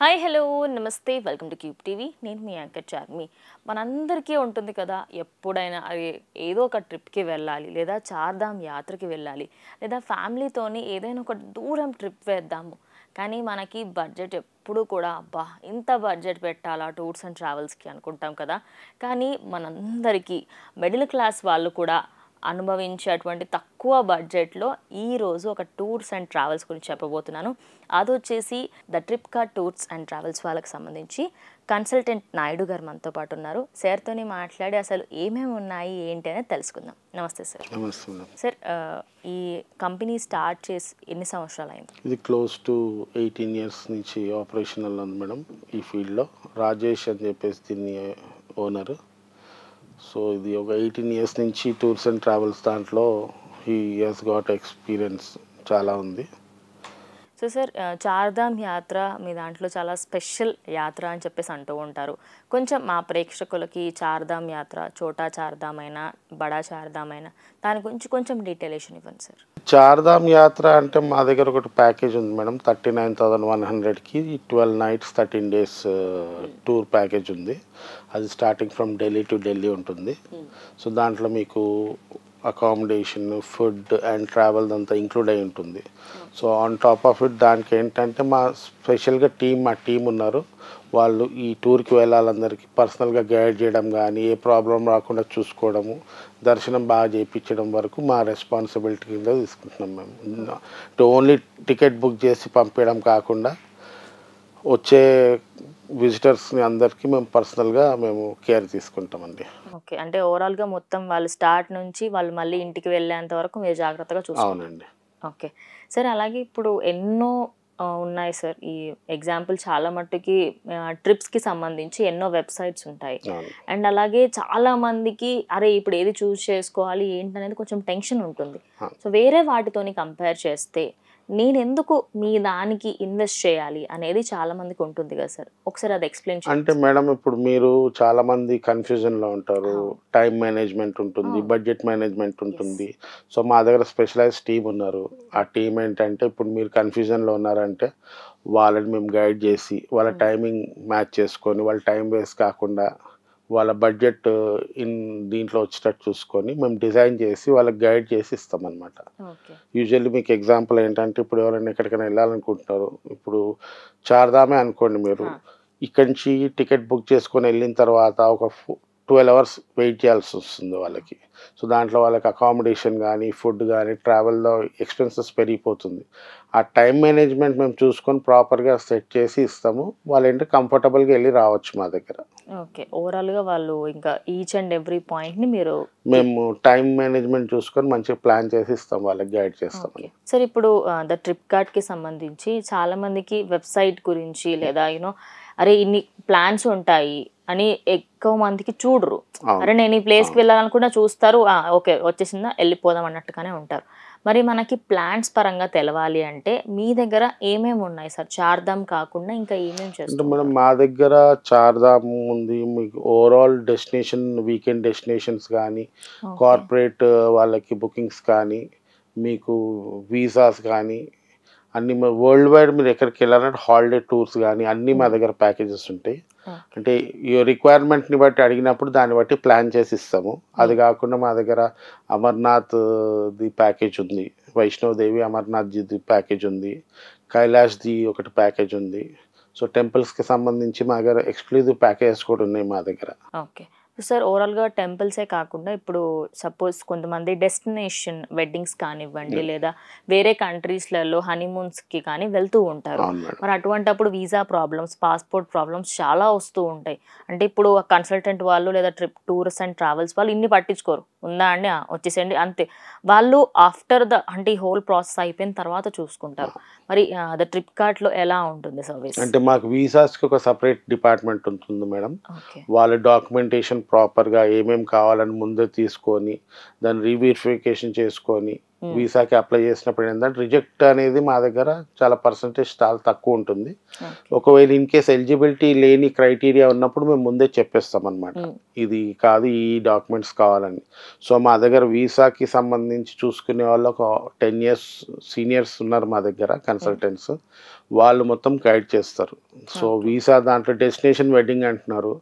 Hi hello నమస్తే welcome to cube TV. నేను మీ anchor Charmi. మనందరికీ ఉంటుంది కదా, ఎప్పుడైనా అది ఏదో ఒక ట్రిప్కి వెళ్ళాలి, లేదా చార్ధామ్ యాత్రకి వెళ్ళాలి, లేదా ఫ్యామిలీతోని ఏదైనా ఒక దూరం ట్రిప్ వేద్దాము. కానీ మనకి బడ్జెట్ ఎప్పుడు కూడా అబ్బా ఇంత బడ్జెట్ పెట్టాలా టూర్స్ అండ్ ట్రావెల్స్కి అనుకుంటాం కదా. కానీ మనందరికీ మిడిల్ క్లాస్ వాళ్ళు కూడా అనుభవించేటువంటి తక్కువ బడ్జెట్లో ఈరోజు ఒక టూర్స్ అండ్ ట్రావెల్స్ గురించి చెప్పబోతున్నాను. అది వచ్చేసి the trip card tours and travels వాళ్ళకి సంబంధించి కన్సల్టెంట్ నాయుడు గారు మనతో పాటు ఉన్నారు. సార్తోని మాట్లాడి అసలు ఏమేమి ఉన్నాయి ఏంటి అనేది తెలుసుకుందాం. నమస్తే సార్. సార్, ఈ కంపెనీ స్టార్ట్ చేసి ఎన్ని సంవత్సరాలు అయింది? ఇది క్లోజ్ టు 18 ఇయర్స్ నుంచి ఆపరేషనల్ ఉంది మేడం. ఈ ఫీల్డ్లో రాజేష్ అని చెప్పేసి దీన్ని ఓనర్. సో ఇది ఒక 18 ఇయర్స్ నుంచి టూర్స్ అండ్ ట్రావెల్స్ దాంట్లో హీ హెస్ గాట్ ఎక్స్పీరియన్స్ చాలా ఉంది. సో సార్, చార్ధామ్ యాత్ర మీ దాంట్లో చాలా స్పెషల్ యాత్ర అని చెప్పేసి అంటూ ఉంటారు. కొంచెం మా ప్రేక్షకులకి చార్ధామ్ యాత్ర, చోటా చార్ధామ్ అయినా బడా చార్ధామ్ అయినా దాని గురించి కొంచెం డీటెయిలేషన్ ఇవ్వండి సార్. చార్ధామ్ యాత్ర అంటే మా దగ్గర ఒకటి ప్యాకేజ్ ఉంది మేడం. 39,100కి 12 nights 13 days టూర్ ప్యాకేజ్ ఉంది. అది starting from Delhi to Delhi ఉంటుంది. సో దాంట్లో మీకు అకామిడేషన్, ఫుడ్ అండ్ ట్రావెల్ అంతా ఇంక్లూడ్ అయి ఉంటుంది. So on top of it దానికి ఏంటంటే మా స్పెషల్గా మా టీం ఉన్నారు. వాళ్ళు ఈ టూర్కి వెళ్ళాలందరికీ పర్సనల్గా గైడ్ చేయడం కానీ, ఏ ప్రాబ్లం రాకుండా చూసుకోవడము, దర్శనం బాగా చేయించడం వరకు మా రెస్పాన్సిబిలిటీ కింద తీసుకుంటున్నాం మేము. ఓన్లీ టికెట్ బుక్ చేసి పంపించడం కాకుండా వచ్చే విజిటర్స్ని అందరికీ మేము పర్సనల్గా మేము కేర్ తీసుకుంటామండి. ఓకే, అంటే ఓవరాల్గా మొత్తం వాళ్ళు స్టార్ట్ నుంచి వాళ్ళు మళ్ళీ ఇంటికి వెళ్ళేంత వరకు మీరు జాగ్రత్తగా చూసుకోవాలి. అవునండి. ఓకే సార్, అలాగే ఇప్పుడు ఎన్నో ఉన్నాయి సార్. ఈ ఎగ్జాంపుల్ చాలా మట్టుకి ట్రిప్స్కి సంబంధించి ఎన్నో వెబ్సైట్స్ ఉంటాయి. అండ్ అలాగే చాలా మందికి అరే ఇప్పుడు ఏది చూస్ చేసుకోవాలి ఏంటనేది కొంచెం టెన్షన్ ఉంటుంది. సో వేరే వాటితోని కంపేర్ చేస్తే నేను ఎందుకు మీ దానికి ఇన్వెస్ట్ చేయాలి అనేది చాలా మందికి ఉంటుంది కదా సార్. ఒకసారి అది ఎక్స్ప్లెయిన్ చేయండి. అంటే మేడం ఇప్పుడు మీరు చాలా మంది కన్ఫ్యూజన్లో ఉంటారు. టైం మేనేజ్మెంట్ ఉంటుంది, బడ్జెట్ మేనేజ్మెంట్ ఉంటుంది. సో మా దగ్గర స్పెషలైజ్డ్ టీం ఉన్నారు. ఆ టీం ఏంటంటే ఇప్పుడు మీరు కన్ఫ్యూజన్లో ఉన్నారంటే వాళ్ళని మేము గైడ్ చేసి వాళ్ళ టైమింగ్ మ్యాచ్ చేసుకొని వాళ్ళ టైం వేస్ట్ కాకుండా వాళ్ళ బడ్జెట్ దీంట్లో వచ్చేటట్టు చూసుకొని మేము డిజైన్ చేసి వాళ్ళకి గైడ్ చేసి ఇస్తామన్నమాట. యూజువల్లీ మీకు ఎగ్జాంపుల్ ఏంటంటే ఇప్పుడు ఎవరైనా ఎక్కడికైనా వెళ్ళాలనుకుంటున్నారు. ఇప్పుడు చార్ధామే అనుకోండి, మీరు ఇక్కడి నుంచి టికెట్ బుక్ చేసుకొని వెళ్ళిన తర్వాత ఒక 12 hours వెయిట్ చేయాల్సి వస్తుంది వాళ్ళకి. సో దాంట్లో వాళ్ళకి అకామిడేషన్ కానీ, ఫుడ్ కానీ, ట్రావెల్లో ఎక్స్పెన్సెస్ పెరిగిపోతుంది. ఆ టైం మేనేజ్మెంట్ మేము చూసుకొని ప్రాపర్గా సెట్ చేసి ఇస్తాము. వాళ్ళు ఏంటంటే కంఫర్టబుల్గా వెళ్ళి రావచ్చు మా దగ్గర. ఓకే, ఓవరాల్గా వాళ్ళు ఇంకా ఈచ్ అండ్ ఎవ్రీ పాయింట్ని మేము టైం మేనేజ్మెంట్ చూసుకొని మంచిగా ప్లాన్ చేసి ఇస్తాం, వాళ్ళకి గైడ్ చేస్తాం. సార్, ఇప్పుడు ద ట్రిప్ కార్డ్కి సంబంధించి చాలా మందికి వెబ్సైట్ గురించి లేదా అరే ఇన్ని ప్లాన్స్ ఉంటాయి అని ఎక్కువ మందికి చూడరు. అరే నేను ఈ ప్లేస్కి వెళ్ళాలనుకున్నా చూస్తారు, ఓకే వచ్చేసిందా వెళ్ళిపోదాం అన్నట్టుగానే ఉంటారు. మరి మనకి ప్లాన్స్ పరంగా తెలవాలి అంటే మీ దగ్గర ఏమేమి ఉన్నాయి సార్? చార్ధామ్ కాకుండా ఇంకా ఏమేమి చేస్తారు? మేడం మా దగ్గర చార్ధామ్ ఉంది. మీకు ఓవరాల్ డెస్టినేషన్, వీకెండ్ డెస్టినేషన్స్ కానీ, కార్పొరేట్ వాళ్ళకి బుకింగ్స్ కానీ, మీకు వీసాస్ కానీ అన్ని వరల్డ్ వైడ్ మీరు ఎక్కడికి వెళ్ళాలంటే హాలిడే టూర్స్ కానీ అన్నీ మా దగ్గర ప్యాకేజెస్ ఉంటాయి. అంటే ఈ రిక్వైర్మెంట్ని బట్టి అడిగినప్పుడు దాన్ని బట్టి ప్లాన్ చేసి ఇస్తాము. అది కాకుండా మా దగ్గర అమర్నాథ్ ది ప్యాకేజ్ ఉంది, వైష్ణోదేవి అమర్నాథ్ ది ప్యాకేజ్ ఉంది, కైలాష్ది ఒకటి ప్యాకేజ్ ఉంది. సో టెంపుల్స్కి సంబంధించి మా దగ్గర ఎక్స్క్లూజివ్ ప్యాకేజెస్ కూడా ఉన్నాయి మా దగ్గర. ఓకే సార్, ఓవరాల్గా టెంపుల్సే కాకుండా ఇప్పుడు సపోజ్ కొంతమంది డెస్టినేషన్ వెడ్డింగ్స్ కానివ్వండి లేదా వేరే కంట్రీస్లలో హనీమూన్స్కి కానీ వెళ్తూ ఉంటారు. మరి అటువంటప్పుడు వీసా ప్రాబ్లమ్స్, పాస్పోర్ట్ ప్రాబ్లమ్స్ చాలా వస్తూ ఉంటాయి. అంటే ఇప్పుడు కన్సల్టెంట్ వాళ్ళు లేదా టూర్స్ అండ్ ట్రావెల్స్ వాళ్ళు ఇన్ని పట్టించుకోరు, ఉందా అండి వచ్చేసేయండి అంతే. వాళ్ళు ఆఫ్టర్ అంటే ఈ హోల్ ప్రాసెస్ అయిపోయిన తర్వాత చూసుకుంటారు. మరి ద ట్రిప్ కార్ట్లో ఎలా ఉంటుంది సర్వీస్? అంటే మాకు వీసాస్కి ఒక సపరేట్ డిపార్ట్మెంట్ ఉంటుంది మేడం. వాళ్ళ డాక్యుమెంటేషన్ ప్రాపర్గా ఏమేమి కావాలని ముందే తీసుకొని దాన్ని రీవెరిఫికేషన్ చేసుకొని వీసాకి అప్లై చేసినప్పుడు ఏంటంటే రిజెక్ట్ అనేది మా దగ్గర చాలా పర్సంటేజ్ చాలా తక్కువ ఉంటుంది. ఒకవేళ ఇన్ కేస్ ఎలిజిబిలిటీ లేని క్రైటీరియా ఉన్నప్పుడు మేము ముందే చెప్పేస్తాం అనమాట, ఇది కాదు ఈ డాక్యుమెంట్స్ కావాలని. సో మా దగ్గర వీసాకి సంబంధించి చూసుకునే వాళ్ళు ఒక 10 years సీనియర్స్ ఉన్నారు మా దగ్గర కన్సల్టెంట్స్, వాళ్ళు మొత్తం గైడ్ చేస్తారు. సో వీసా దాంట్లో డెస్టినేషన్ వెడ్డింగ్ అంటున్నారు.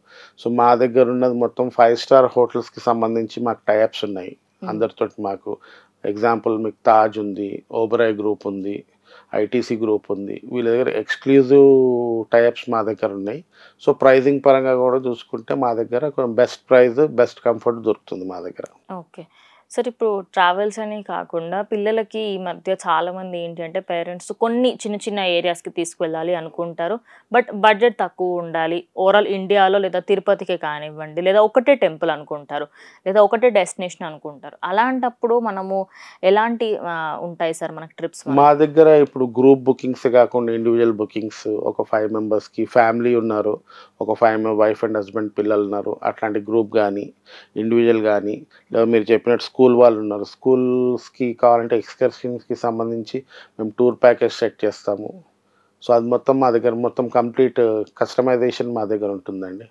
సో మా దగ్గర ఉన్నది మొత్తం 5-star హోటల్స్కి సంబంధించి మాకు టైఅప్స్ ఉన్నాయి అందరితో. మాకు ఎగ్జాంపుల్ మీకు తాజ్ ఉంది, ఓబరాయ్ గ్రూప్ ఉంది, ఐటీసీ గ్రూప్ ఉంది, వీళ్ళ దగ్గర ఎక్స్క్లూజివ్ టైప్స్ మా దగ్గర ఉన్నాయి. సో ప్రైజింగ్ పరంగా కూడా చూసుకుంటే మా దగ్గర బెస్ట్ ప్రైస్ బెస్ట్ కంఫర్ట్ దొరుకుతుంది మా దగ్గర. ఓకే సార్, ఇప్పుడు ట్రావెల్స్ అని కాకుండా పిల్లలకి ఈ మధ్య చాలామంది ఏంటంటే పేరెంట్స్ కొన్ని చిన్న చిన్న ఏరియాస్కి తీసుకువెళ్ళాలి అనుకుంటారు, బట్ బడ్జెట్ తక్కువ ఉండాలి, ఓవరాల్ ఇండియాలో లేదా తిరుపతికి కానివ్వండి, లేదా ఒకటే టెంపుల్ అనుకుంటారు, లేదా ఒకటే డెస్టినేషన్ అనుకుంటారు. అలాంటప్పుడు మనము ఎలాంటి ఉంటాయి సార్ మనకు ట్రిప్స్? మా దగ్గర ఇప్పుడు గ్రూప్ బుకింగ్స్ కాకుండా ఇండివిజువల్ బుకింగ్స్, ఒక 5 members ఫ్యామిలీ ఉన్నారు, ఒక 5 వైఫ్ అండ్ హస్బెండ్ పిల్లలు ఉన్నారు, అట్లాంటి గ్రూప్ కానీ ఇండివిజువల్ కానీ, లేదా మీరు చెప్పినట్టు స్కూల్ వాళ్ళు ఉన్నారు, స్కూల్స్కి కావాలంటే ఎక్స్కర్షన్స్కి సంబంధించి మేము టూర్ ప్యాకేజ్ సెట్ చేస్తాము. సో అది మొత్తం మా దగ్గర మొత్తం కంప్లీట్ కస్టమైజేషన్ మా దగ్గర ఉంటుందండి.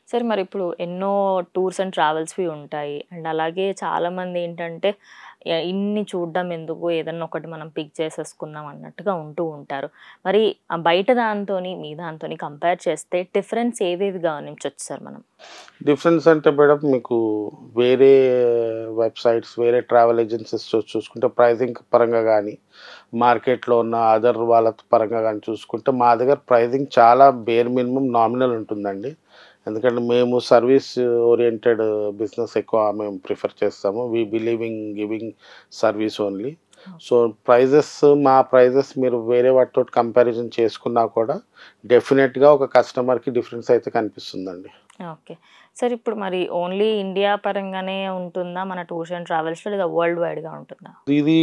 సార్ మరి ఇప్పుడు ఎన్నో టూర్స్ అండ్ ట్రావెల్స్వి ఉంటాయి, అండ్ అలాగే చాలామంది ఏంటంటే ఇన్ని చూడడం ఎందుకు, ఏదన్నా ఒకటి మనం పిక్ చేసేసుకుందాం అన్నట్టుగా ఉంటూ ఉంటారు. మరి బయట దాంతో మీ దాంతో కంపేర్ చేస్తే డిఫరెన్స్ ఏవేవి గమనించవచ్చు సార్ మనం? డిఫరెన్స్ అంటే మేడం మీకు వేరే వెబ్సైట్స్, వేరే ట్రావెల్ ఏజెన్సీస్ చూసుకుంటే ప్రైజింగ్ పరంగా కానీ, మార్కెట్లో ఉన్న అదర్ వాళ్ళ పరంగా కానీ చూసుకుంటే మా దగ్గర ప్రైజింగ్ చాలా బేర్ మినిమం నామినల్ ఉంటుందండి. ఎందుకంటే మేము సర్వీస్ ఓరియంటెడ్ బిజినెస్ ఎక్కువ మేము ప్రిఫర్ చేస్తాము. We believe in giving service only. So మా ప్రైజెస్ మీరు వేరే వాటితో కంపారిజన్ చేసుకున్నా కూడా డెఫినెట్గా ఒక కస్టమర్కి డిఫరెన్స్ అయితే కనిపిస్తుందండి. ఓకే సార్, ఇప్పుడు మరి ఓన్లీ ఇండియా పరంగానే ఉంటుందా మన టూర్స్ అండ్ ట్రావెల్స్లో, లేదా వరల్డ్ వైడ్గా ఉంటుందా? ఇది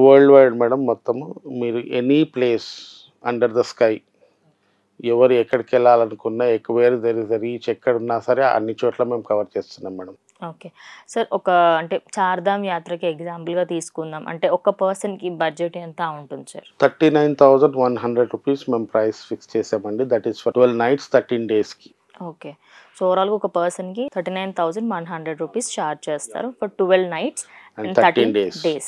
వరల్డ్ వైడ్ మేడం. మొత్తము మీరు any place under the sky, ఎవరు ఎక్కడికి వెళ్ళాలనుకున్నా where there is the reach, ఎక్కడున్నా సరే అన్ని చోట్ల మేము కవర్ చేస్తున్నాం మేడం. ఓకే సార్, అంటే చార్ధామ్ యాత్రకి ఎగ్జాంపుల్గా తీసుకుందాం అంటే ఒక పర్సన్కి బడ్జెట్ ఎంత ఉంటుంది సార్? 39,100 రూపీస్ మేము ప్రైస్ ఫిక్స్ చేసామండి. దట్ ఈస్ ఫర్ 12 nights 13 daysకి. ఓకే, సో ఓవరాల్గా ఒక పర్సన్కి 39,100 రూపీస్ ఛార్జ్ చేస్తారు ఫర్ 12 nights and 13 days.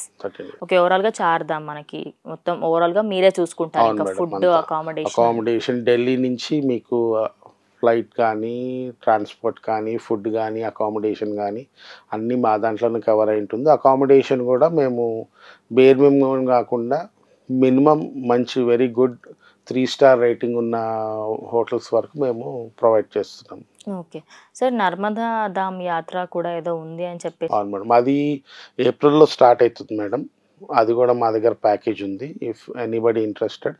ఓకే, ఓవరాల్గా చార్ధామ్ మనకి మొత్తం ఓవరాల్గా మీరే చూసుకుంటారు, ఇంకా ఫుడ్ అకామిడేషన్ ఢిల్లీ నుంచి మీకు ఫ్లైట్ కానీ, ట్రాన్స్పోర్ట్ కానీ, ఫుడ్ కానీ, అకామిడేషన్ కానీ అన్నీ మా దాంట్లోనే కవర్ అయి ఉంటుంది. అకామిడేషన్ కూడా మేము బేర్ మినిమం కాకుండా మినిమం మంచి వెరీ గుడ్ 3-star రేటింగ్ ఉన్న హోటల్స్ వరకు మేము ప్రొవైడ్ చేస్తున్నాం. ఓకే సార్, నర్మదా ధామ్ యాత్ర కూడా ఏదో ఉంది అని చెప్పి. అవును మేడం, అది ఏప్రిల్లో స్టార్ట్ అవుతుంది మేడం. అది కూడా మా దగ్గర ప్యాకేజ్ ఉంది. ఇఫ్ ఎనీబడి ఇంట్రెస్టెడ్,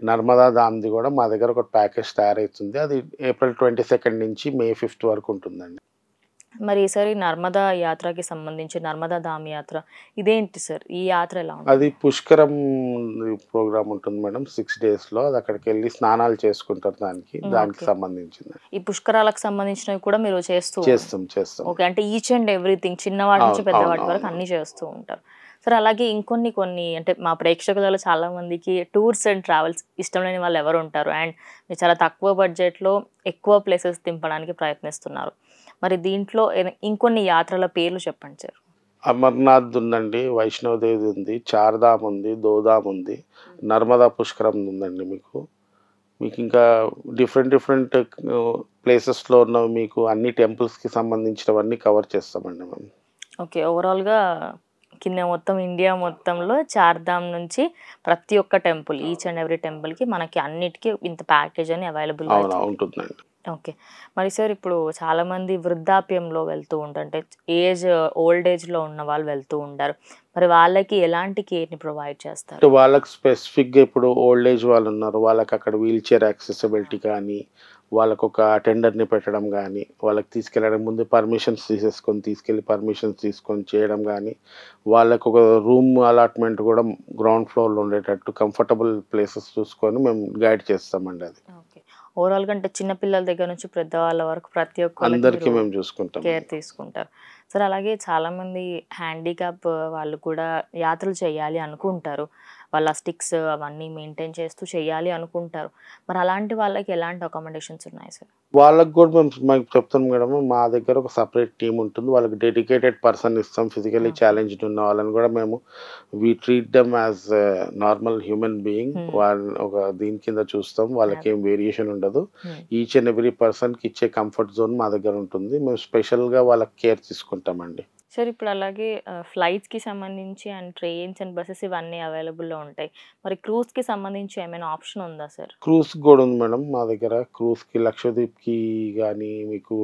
నర్మదా ధామ్ది కూడా మా దగ్గర ఒక ప్యాకేజ్ తయారవుతుంది. అది April 22 నుంచి May 5 వరకు ఉంటుందండి. మరి ఈసారి నర్మదా యాత్రకి సంబంధించి నర్మదా ధామ్ యాత్ర ఇదేంటి సార్, ఈ యాత్ర ఎలా ఉంటుంది? అది పుష్కరం ప్రోగ్రామ్ ఉంటుంది మేడం. 6 daysలో అది అక్కడికి వెళ్ళి స్నానాలు చేసుకుంటారు, దానికి సంబంధించింది. ఈ పుష్కరాలకు సంబంధించినవి కూడా మీరు చేస్తాం. ఓకే, అంటే ఈచ్ అండ్ ఎవ్రీథింగ్ చిన్నవాడి నుంచి పెద్దవాడి వరకు అన్ని చేస్తూ ఉంటారు సార్. అలాగే కొన్ని అంటే మా ప్రేక్షకులలో చాలా మందికి టూర్స్ అండ్ ట్రావెల్స్ ఇష్టం లేని వాళ్ళు ఎవరు ఉంటారు, అండ్ మీరు చాలా తక్కువ బడ్జెట్లో ఎక్కువ ప్లేసెస్ తింపడానికి ప్రయత్నిస్తున్నారు. మరి దీంట్లో ఇంకొన్ని యాత్రల పేర్లు చెప్పండి సార్. అమర్నాథ్ ఉందండి, వైష్ణవదేవి ఉంది, చార్ధామ్ ఉంది, దోధామ్ ఉంది, నర్మదా పుష్కరం ఉందండి. మీకు ఇంకా డిఫరెంట్ ప్లేసెస్లో ఉన్న మీకు అన్ని టెంపుల్స్కి సంబంధించినవన్నీ కవర్ చేస్తామండి మేము. ఓకే, ఓవరాల్గా కింద మొత్తం ఇండియా మొత్తంలో చార్ధామ్ నుంచి ప్రతి ఒక్క టెంపుల్, ఈచ్ అండ్ ఎవ్రీ టెంపుల్కి మనకి అన్నిటికీ ఇంత ప్యాకేజ్ అని అవైలబుల్ ఉంటుందండి. ఓకే, మరి సార్ ఇప్పుడు చాలామంది వృద్ధాప్యంలో వెళ్తూ ఉంటారు, అంటే ఓల్డ్ ఏజ్లో ఉన్న వాళ్ళు వెళ్తూ ఉంటారు. మరి వాళ్ళకి ఎలాంటి కేర్ని ప్రొవైడ్ చేస్తారు? వాళ్ళకి స్పెసిఫిక్గా ఇప్పుడు ఓల్డ్ ఏజ్ వాళ్ళు ఉన్నారు, వాళ్ళకి అక్కడ వీల్ చైర్ యాక్సెసిబిలిటీ కానీ, వాళ్ళకు ఒక అటెండర్ని పెట్టడం కానీ, వాళ్ళకి తీసుకెళ్ళడం ముందు పర్మిషన్స్ తీసుకొని చేయడం కానీ, వాళ్ళకు ఒక రూమ్ అలాట్మెంట్ కూడా గ్రౌండ్ ఫ్లోర్లో ఉండేటట్టు కంఫర్టబుల్ ప్లేసెస్ చూసుకొని మేము గైడ్ చేస్తామండి. అది ఓవరాల్గా అంటే చిన్నపిల్లల దగ్గర నుంచి పెద్దవాళ్ళ వరకు ప్రతి ఒక్క అందరికీ మేము చూసుకుంటాం, కేర్ తీసుకుంటారు. సార్ అలాగే చాలామంది హ్యాండిక్యాప్ వాళ్ళు కూడా యాత్రలు చేయాలి అనుకుంటారు. వాళ్ళ స్టిక్స్ అవన్నీ మెయింటైన్ చేస్తూ చేయాలి అనుకుంటారు. మరి అలాంటి వాళ్ళకి ఎలాంటి అకామిడేషన్స్ ఉన్నాయి సార్? వాళ్ళకి కూడా మేము చెప్తాం మేడం. మా దగ్గర ఒక సెపరేట్ టీమ్ ఉంటుంది. వాళ్ళకి డెడికేటెడ్ పర్సన్ ఇస్తాం. Physically okay. ఛాలెంజ్డ్ ఉన్న వాళ్ళని కూడా మేము treat them as normal human being. వాళ్ళని ఒక దీని కింద చూస్తాం. వాళ్ళకి ఏం వేరియేషన్ ఉండదు. ఈచ్ అండ్ ఎవ్రీ పర్సన్కి ఇచ్చే కంఫర్ట్ జోన్ మా దగ్గర ఉంటుంది. మేము స్పెషల్గా వాళ్ళకి కేర్ తీసుకుంటామండి. సార్ ఇప్పుడు అలాగే ఫ్లైట్స్‌కి సంబంధించి అండ్ ట్రైన్స్ అండ్ బసెస్ ఇవన్నీ అవైలబుల్‌లో ఉంటాయి. మరి క్రూజ్‌కి సంబంధించి ఏమైనా ఆప్షన్ ఉందా సార్? క్రూజ్‌కి కూడా ఉంది మేడం మా దగ్గర. క్రూజ్‌కి లక్షద్వీప్‌కి గానీ మీకు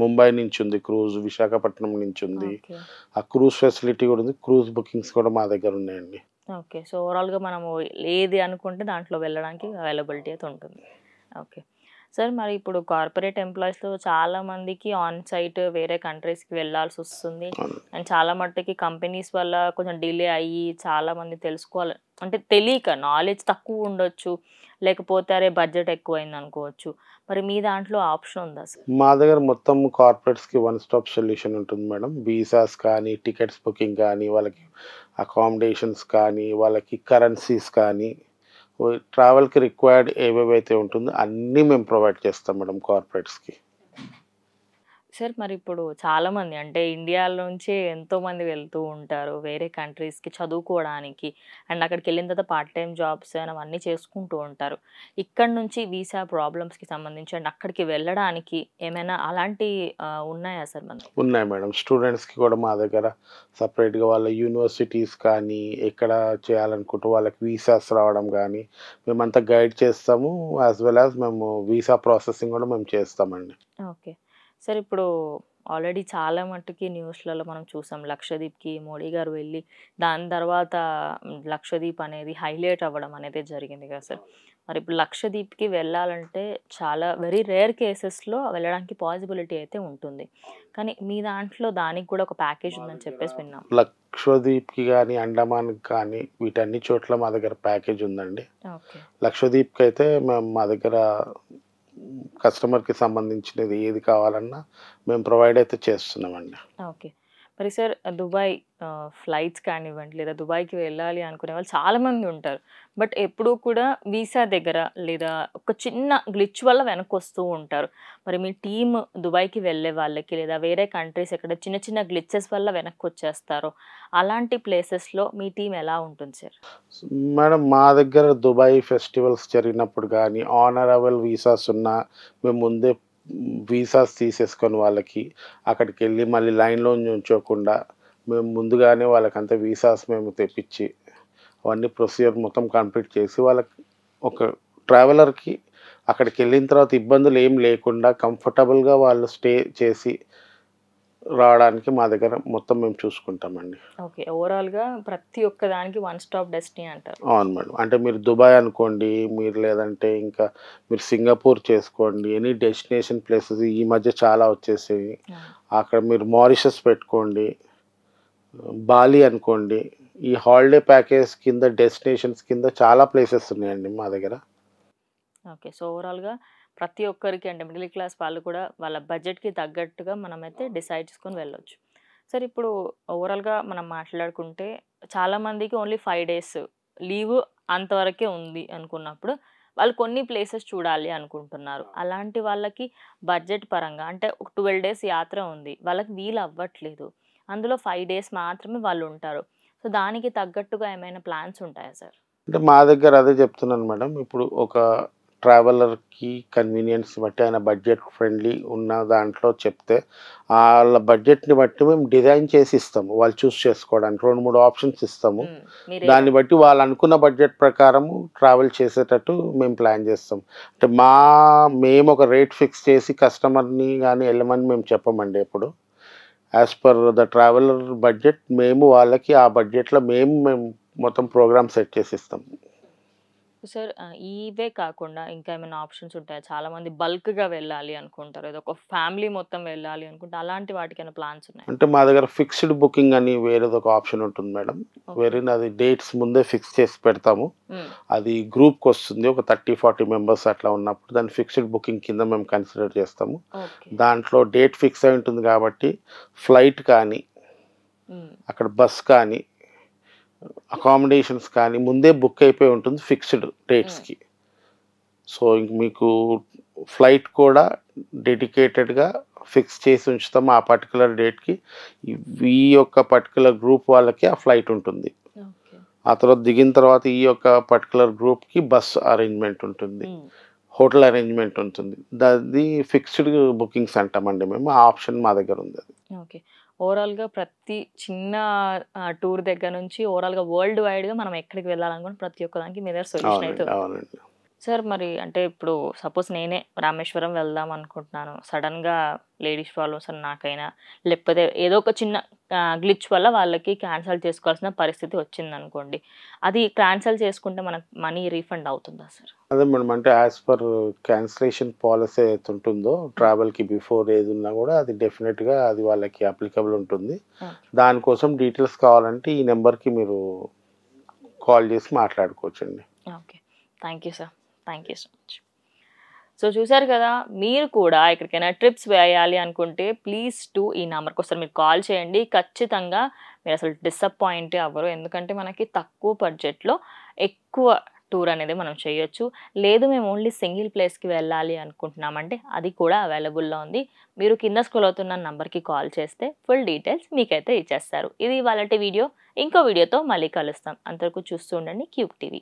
ముంబై నుంచి ఉంది క్రూజ్, విశాఖపట్నం నుంచి ఉంది. ఓకే. ఆ క్రూజ్ ఫెసిలిటీ కూడా ఉంది. క్రూజ్ బుకింగ్స్ కూడా మా దగ్గర ఉన్నాయండి. ఓకే. సో ఓవరాల్‌గా మనము ఏది అనుకుంటే దాంట్లో వెళ్ళడానికి అవైలబిలిటీ అయితే ఉంటుంది. ఓకే. సార్ మరి ఇప్పుడు కార్పొరేట్ ఎంప్లాయీస్‌లో చాలా మందికి ఆన్ సైట్ వేరే కంట్రీస్‌కి వెళ్ళాల్సొస్తుంది. అవును. అండ్ చాలా మట్టుకి కంపెనీస్ వల్ల కొంచెం డిలే అయ్యి చాలామంది తెలుసుకోవాలి అంటే తెలియక నాలెడ్జ్ తక్కువ ఉండొచ్చు. లేకపోతే అరే బడ్జెట్ ఎక్కువైంది అనుకోవచ్చు. మరి మీ దాంట్లో ఆప్షన్ ఉందా సార్? మా దగ్గర మొత్తం కార్పొరేట్స్‌కి వన్ స్టాప్ సొల్యూషన్ ఉంటుంది మేడం. వీసాస్ కానీ, టికెట్స్ బుకింగ్ కానీ, వాళ్ళకి అకామిడేషన్స్ కానీ, వాళ్ళకి కరెన్సీస్ కానీ, ట్రావెల్‌కి రిక్వైర్డ్ ఏవేవైతే ఉంటుందో అన్నీ మేము ప్రొవైడ్ చేస్తాం మేడం కార్పొరేట్స్‌కి. సార్ మరి ఇప్పుడు చాలామంది అంటే ఇండియాలో నుంచే ఎంతోమంది వెళ్తూ ఉంటారు వేరే కంట్రీస్‌కి చదువుకోవడానికి. అండ్ అక్కడికెళ్ళిన తర్వాత పార్ట్ టైమ్ జాబ్స్ అని అవన్నీ చేసుకుంటూ ఉంటారు. ఇక్కడి నుంచి వీసా ప్రాబ్లమ్స్‌కి సంబంధించి అండ్ అక్కడికి వెళ్ళడానికి ఏమైనా అలాంటి ఉన్నాయా సార్ మనకి? ఉన్నాయి మేడం. స్టూడెంట్స్‌కి కూడా మా దగ్గర సెపరేట్‌గా వాళ్ళ యూనివర్సిటీస్ కానీ, ఎక్కడ చేయాలనుకుంటే వాళ్ళకి వీసాస్ రావడం గానీ, మేమంతా గైడ్ చేస్తాము. యాస్ వెల్ యాస్ మేము వీసా ప్రాసెసింగ్ కూడా మేము చేస్తామండి. ఓకే. సార్ ఇప్పుడు ఆల్రెడీ చాలా మట్టుకి న్యూస్‌లలో మనం చూసాం. లక్షద్వీప్‌కి మోడీ గారు వెళ్ళి దాని తర్వాత లక్షద్వీప్ అనేది హైలైట్ అవ్వడం అనేది జరిగింది కదా సార్. మరి ఇప్పుడు లక్షద్వీప్‌కి వెళ్ళాలంటే చాలా వెరీ రేర్ కేసెస్‌లో వెళ్ళడానికి పాసిబిలిటీ అయితే ఉంటుంది. కానీ మీ దాంట్లో దానికి కూడా ఒక ప్యాకేజ్ ఉందని చెప్పేసి విన్నాం. లక్షద్వీప్‌కి గానీ, అండమాన్‌కి కానీ వీటన్ని చోట్ల మా దగ్గర ప్యాకేజ్ ఉందండి. ఓకే. లక్షద్వీప్‌కైతే మేము మా దగ్గర కస్టమర్‌కి సంబంధించినది ఏది కావాలన్నా మేము ప్రొవైడ్ అయితే చేస్తున్నామండి. ఓకే. మరి సార్ దుబాయ్ ఫ్లైట్స్ కానివ్వండి, లేదా దుబాయ్‌కి వెళ్ళాలి అనుకునే వాళ్ళు చాలామంది ఉంటారు. బట్ ఎప్పుడూ కూడా వీసా దగ్గర లేదా ఒక చిన్న గ్లిచ్ వల్ల వెనక్కొస్తూ ఉంటారు. మరి మీ టీమ్ దుబాయ్‌కి వెళ్ళే వాళ్ళకి లేదా వేరే కంట్రీస్ ఎక్కడ చిన్న చిన్న గ్లిచెస్ వల్ల వెనక్కొచ్చేస్తారో, అలాంటి ప్లేసెస్‌లో మీ టీమ్ ఎలా ఉంటుంది సార్? మేడం మా దగ్గర దుబాయ్ ఫెస్టివల్స్ జరిగినప్పుడు గానీ, ఆనరబుల్ వీసాస్ ఉన్నా మేము ముందే వీసాస్ తీసేసుకొని వాళ్ళకి అక్కడికెళ్ళి మళ్ళీ లైన్‌లో నుంచోకుండా మేము ముందుగానే వాళ్ళకంతా వీసాస్ మేము తెప్పించి అవన్నీ ప్రొసీజర్ మొత్తం కంప్లీట్ చేసి వాళ్ళకి ఒక ట్రావెలర్‌కి అక్కడికెళ్ళిన తర్వాత ఇబ్బందులు ఏం లేకుండా కంఫర్టబుల్‌గా వాళ్ళు స్టే చేసి రావడానికి మా దగ్గర మొత్తం మేము చూసుకుంటామండి. ఓకే. ఓవరాల్‌గా ప్రతి ఒక్క దానికి వన్ స్టాప్ డెస్టినీ అంటారు. అవును మేడం. అంటే మీరు దుబాయ్ అనుకోండి, మీరు లేదంటే ఇంకా మీరు సింగపూర్ చేసుకోండి, ఎనీ డెస్టినేషన్ ప్లేసెస్ ఈ మధ్య చాలా వచ్చేసాయి. అవును. అక్కడ మీరు మారిషస్ పెట్టుకోండి, బాలి అనుకోండి. ఈ హాలిడే ప్యాకేజ్ కింద డెస్టినేషన్స్ కింద చాలా ప్లేసెస్ ఉన్నాయండి మా దగ్గర. ఓకే. సో, ఓవరాల్‌గా ప్రతి ఒక్కరికి అంటే మిడిల్ క్లాస్ వాళ్ళు కూడా వాళ్ళ బడ్జెట్‌కి తగ్గట్టుగా మనమైతే డిసైడ్ చేసుకొని వెళ్ళొచ్చు. సరే ఇప్పుడు ఓవరాల్‌గా మనం మాట్లాడుకుంటే చాలామందికి ఓన్లీ 5 డేస్ లీవ్ అంతవరకే ఉంది అనుకున్నప్పుడు వాళ్ళు కొన్ని ప్లేసెస్ చూడాలి అనుకుంటున్నారు. అలాంటి వాళ్ళకి బడ్జెట్ పరంగా అంటే ఒక 12 డేస్ యాత్ర ఉంది. వాళ్ళకి వీలు అవ్వట్లేదు. అందులో 5 డేస్ మాత్రమే వాళ్ళుంటారు. సో, దానికి తగ్గట్టుగా ఏమైనా ప్లాన్స్ ఉంటాయా సార్? అంటే మా దగ్గర అదే చెప్తున్నాను మేడం. ఇప్పుడు ఒక ట్రావెలర్‌కి కన్వీనియన్స్ బట్టి ఆయన బడ్జెట్ ఫ్రెండ్లీ ఉన్న దాంట్లో చెప్తే, ఆళ్ళ బడ్జెట్‌ని బట్టి మేము డిజైన్ చేసి ఇస్తాము. వాళ్ళు చూస్ చేసుకోవడానికి 2, 3 ఆప్షన్స్ ఇస్తాము. మీరే దాన్ని బట్టి వాళ్ళు అనుకున్న బడ్జెట్ ప్రకారము ట్రావెల్ చేసేటట్టు మేము ప్లాన్ చేస్తాం. అంటే మేము ఒక రేట్ ఫిక్స్ చేసి కస్టమర్‌ని గాని ఎళ్ళమని మేము చెప్పమండి ఎప్పుడు. As per the traveller budget మేము వాళ్ళకి ఆ బడ్జెట్‌లో మేము మొత్తం ప్రోగ్రామ్ సెట్ చేసి ఇస్తాం. సార్ ఇవే కాకుండా ఇంకా ఏమైనా ఆప్షన్స్ ఉంటాయా? చాలామంది బల్క్‌గా వెళ్ళాలి అనుకుంటారు. ఏదో ఒక ఫ్యామిలీ మొత్తం వెళ్ళాలి అనుకుంటే అలాంటి వాటికేమైనా ప్లాన్స్ ఉన్నాయా? అంటే మా దగ్గర ఫిక్స్డ్ బుకింగ్ అని వేరేదొక ఆప్షన్ ఉంటుంది మేడం. ఓకే. వేరేన అది డేట్స్ ముందే ఫిక్స్ చేసి పెడతాము. హ్మ్. అది గ్రూప్‌కొస్తుంది. ఒక 30, 40 మెంబర్స్ అట్లా ఉన్నప్పుడు దాన్ని ఫిక్స్డ్ బుకింగ్ కింద మేము కన్సిడర్ చేస్తాము. ఓకే. దాంట్లో డేట్ ఫిక్స్ అయి ఉంటుంది కాబట్టి ఫ్లైట్ కానీ, హ్మ్. అక్కడ బస్ కానీ, అకామిడేషన్స్ కానీ ముందే బుక్ అయిపోయి ఉంటుంది ఫిక్స్డ్ హ్మ్. డేట్స్‌కి. సో, ఇంక మీకు ఫ్లైట్ కూడా డెడికేటెడ్‌గా ఫిక్స్ చేసి ఉంచుతాము. ఆ పర్టిక్యులర్ డేట్‌కి ఈ యొక్క పర్టిక్యులర్ గ్రూప్ వాళ్ళకి ఆ ఫ్లైట్ ఉంటుంది. ఓకే. ఆ తర్వాత దిగిన తర్వాత ఈ యొక్క పర్టిక్యులర్ గ్రూప్‌కి బస్ అరేంజ్‌మెంట్ ఉంటుంది. హ్మ్. హోటల్ అరేంజ్‌మెంట్ ఉంటుంది. అది ఫిక్స్డ్ బుకింగ్స్ అంటామండి మేము. ఆ ఆప్షన్ మా దగ్గర ఉంది అది. ఓకే. ఓవరాల్‌గా ప్రతి చిన్న టూర్ దగ్గర నుంచి ఓవరాల్‌గా వరల్డ్ వైడ్‌గా మనం ఎక్కడికి వెళ్ళాలనుకున్న ప్రతి ఒక్క దానికి మీ దగ్గర సొల్యూషన్ అయితే అవునండి. ఉంది. అవునండి. సార్ మరి అంటే ఇప్పుడు సపోజ్ నేనే రామేశ్వరం వెళ్దాం అనుకుంటున్నాను. సడెన్‌గా లేడీస్ ప్రాబ్లమ్స్ అని నాకైనా, లేకపోతే ఏదో ఒక చిన్న గ్లిచ్ వల్ల వాళ్ళకి క్యాన్సల్ చేసుకోవాల్సిన పరిస్థితి వచ్చిందనుకోండి. అది క్యాన్సల్ చేసుకుంటే మనకు మనీ రీఫండ్ అవుతుందా సార్? అదే మేడం. అంటే యాస్ పర్ క్యాన్సలేషన్ పాలిసీ ఏదైతే ఉంటుందో హ్మ్. ట్రావెల్‌కి బిఫోర్ ఏదున్నా గూడా అది డెఫినిట్‌గా అది వాళ్ళకి అప్లికబుల్ ఉంటుంది. ఓకే. దానికోసం డీటెయిల్స్ కావాలంటే ఈ నంబర్‌కి మీరు కాల్ చేసి మాట్లాడుకోవచ్చండి. Okay. Thank you sir. Thank you so much. So చూసారు కదా! మీరు కూడా ఎక్కడికైనా ట్రిప్స్ వేయాలి అనుకుంటే ప్లీజ్ డు ఈ నంబర్‌కి ఒకసారి మీరు కాల్ చేయండి. ఖచ్చితంగా మీరసలు డిసప్పాయింటే అవ్వరు. ఎందుకంటే మనకి తక్కువ బడ్జెట్‌లో ఎక్కువ టూర్ అనేది మనం చేయొచ్చు. లేదు మేము ఓన్లీ సింగిల్ ప్లేస్‌కి వెళ్ళాలి అనుకుంటున్నామంటే అది కూడా అవైలబుల్‌లో ఉంది. మీరు కింద స్క్రోల్ అవుతున్న నంబర్‌కి కాల్ చేస్తే ఫుల్ డీటెయిల్స్ మీకైతే ఇచ్చేస్తారు. ఇది ఇవాల్టి వీడియో. ఇంకో వీడియోతో మళ్ళీ కలుస్తాం. అంతవరకు చూస్తూ ఉండండి క్యూబ్ టీవీ.